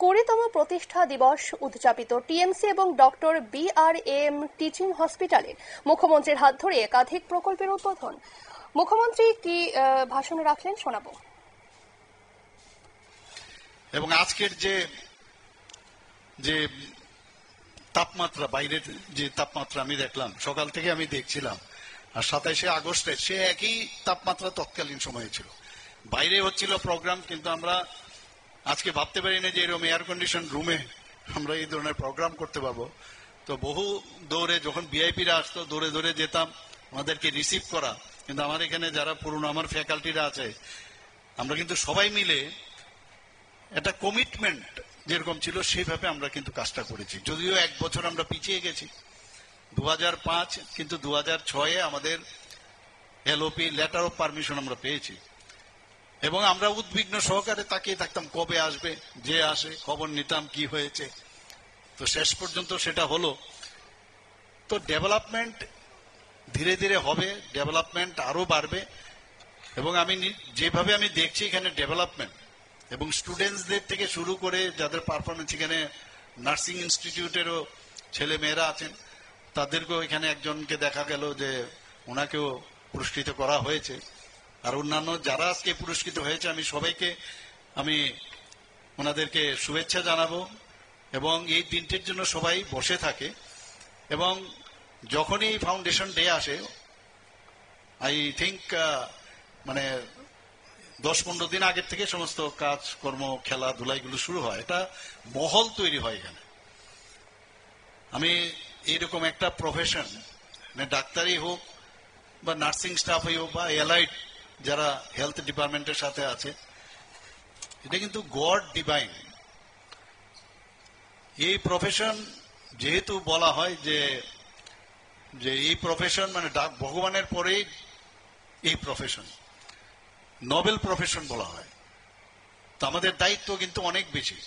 20তম প্রতিষ্ঠা দিবস উদযাপিত টিএমসি এবং ডক্টর বিআরএম টিচিং হসপিটালে মুখ্যমন্ত্রীর হাত ধরে একাধিক প্রকল্পের উদ্বোধন। মুখ্যমন্ত্রী কি ভাষণ রাখলেন শোনাবো। এবং আজকের যে তাপমাত্রা, বাইরের যে তাপমাত্রা আমি দেখলাম, সকাল থেকে আমি দেখছিলাম, আর 27শে আগস্টে সে একই তাপমাত্রা তৎকালীন সময়ে ছিল। বাইরে হচ্ছিল প্রোগ্রাম, কিন্তু আমরা আজকে ভাবতে পারি না যে এরকম এয়ার কন্ডিশন রুমে আমরা এই ধরনের প্রোগ্রাম করতে পারবো। তো বহু দৌড়ে, যখন ভিআইপিরা আসতো দৌড়ে দৌড়ে যেতাম আমাদেরকে রিসিভ করা। কিন্তু আমার এখানে যারা পুরনো আমার ফ্যাকাল্টিরা আছে, আমরা কিন্তু সবাই মিলে একটা কমিটমেন্ট যেরকম ছিল সেইভাবে আমরা কিন্তু কাজটা করেছি। যদিও 1 বছর আমরা পিছিয়ে গেছি, 2005, কিন্তু 2006-এ আমাদের এলওপি, লেটার অফ পারমিশন আমরা পেয়েছি। এবং আমরা উদ্বিগ্ন সহকারে তাকিয়ে থাকতাম কবে আসবে, যে আসে খবর নিতাম কি হয়েছে। তো শেষ পর্যন্ত সেটা হলো। তো ডেভেলপমেন্ট ধীরে ধীরে হবে, ডেভেলপমেন্ট আরো বাড়বে। এবং আমি যেভাবে আমি দেখছি এখানে ডেভেলপমেন্ট, এবং স্টুডেন্টসদের থেকে শুরু করে যাদের পারফরমেন্স, এখানে নার্সিং ইনস্টিটিউটেরও ছেলে মেয়েরা আছেন, তাদেরকেও এখানে একজনকে দেখা গেল যে ওনাকেও পুরস্কৃত করা হয়েছে। আর অন্যান্য যারা আজকে পুরস্কৃত হয়েছে আমি সবাইকে ওনাদেরকে শুভেচ্ছা জানাবো। এবং এই দিনটির জন্য সবাই বসে থাকে, এবং যখনই ফাউন্ডেশন ডে আসে আই থিঙ্ক মানে 10-15 দিন আগের থেকে সমস্ত কাজকর্ম, খেলাধুলা এগুলো শুরু হয়। এটা মহল তৈরি হয় এখানে। আমি এইরকম একটা প্রফেশন, ডাক্তারই হোক বা নার্সিং স্টাফই হোক বা এলাইড যারা হেলথ ডিপার্টমেন্টের সাথে আছে, এটা কিন্তু গড ডিভাইন। এই প্রফেশন যেহেতু বলা হয় যে এই প্রফেশন মানে ভগবানের পরেই এই প্রফেশন, নোবেল প্রফেশন বলা হয়। তো আমাদের দায়িত্ব কিন্তু অনেক বেশি।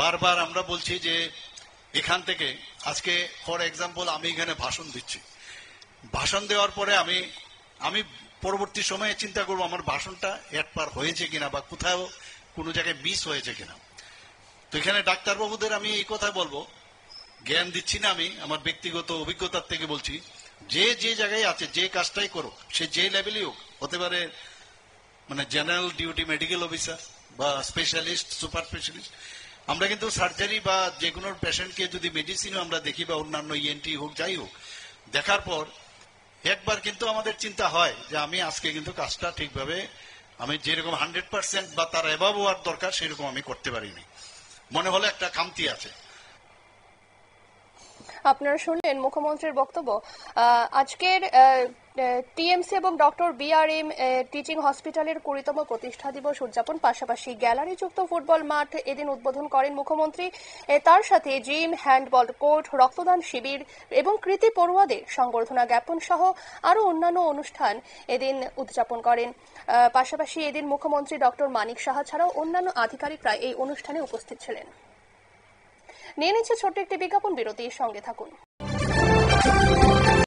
বারবার আমরা বলছি যে এখান থেকে আজকে ফর এক্সাম্পল আমি এখানে ভাষণ দিচ্ছি, ভাষণ দেওয়ার পরে আমি পরবর্তী সময়ে চিন্তা করবো আমার ভাষণটা একবার হয়েছে কিনা বা কোথাও কোনো জায়গায় মিস হয়েছে কিনা। তো এখানে ডাক্তারবাবুদের আমি এই কথা বলবো, জ্ঞান দিচ্ছি না, আমি আমার ব্যক্তিগত অভিজ্ঞতার থেকে বলছি, যে জায়গায় আছে, যে কাজটাই করুক, সে যে লেভেলই হোক, হতে পারে মানে জেনারেল ডিউটি মেডিকেল অফিসার বা স্পেশালিস্ট, সুপার স্পেশালিস্ট। আমরা কিন্তু সার্জারি বা যে কোনো পেশেন্টকে যদি মেডিসিনও আমরা দেখি বা অন্যান্য ইএনটি হোক, যাই হোক, দেখার পর একবার কিন্তু আমাদের চিন্তা হয় যে আমি আজকে কিন্তু কাজটা ঠিকভাবে, আমি যেরকম 100% বা তার এভাব হওয়ার দরকার সেরকম আমি করতে পারিনি, মনে হলো একটা খামতি আছে। আপনারা শুনলেন মুখ্যমন্ত্রীর বক্তব্য। আজকের টিএমসি এবং ডক্টর বিআরএম টিচিং হসপিটালের 20তম প্রতিষ্ঠা দিবস উদযাপন, পাশাপাশি গ্যালারি যুক্ত ফুটবল মাঠ এদিন উদ্বোধন করেন মুখ্যমন্ত্রী। তার সাথে জিম, হ্যান্ডবল কোর্ট, রক্তদান শিবির এবং কৃতি পড়ুয়াদের সংবর্ধনা জ্ঞাপন সহ আরও অন্যান্য অনুষ্ঠান এদিন উদযাপন করেন। পাশাপাশি এদিন মুখ্যমন্ত্রী ডক্টর মানিক সাহা ছাড়াও অন্যান্য আধিকারিকরা এই অনুষ্ঠানে উপস্থিত ছিলেন। নিয়ে নিচ্ছে ছোট্ট একটি বিজ্ঞাপন বিরতি, সঙ্গে থাকুন।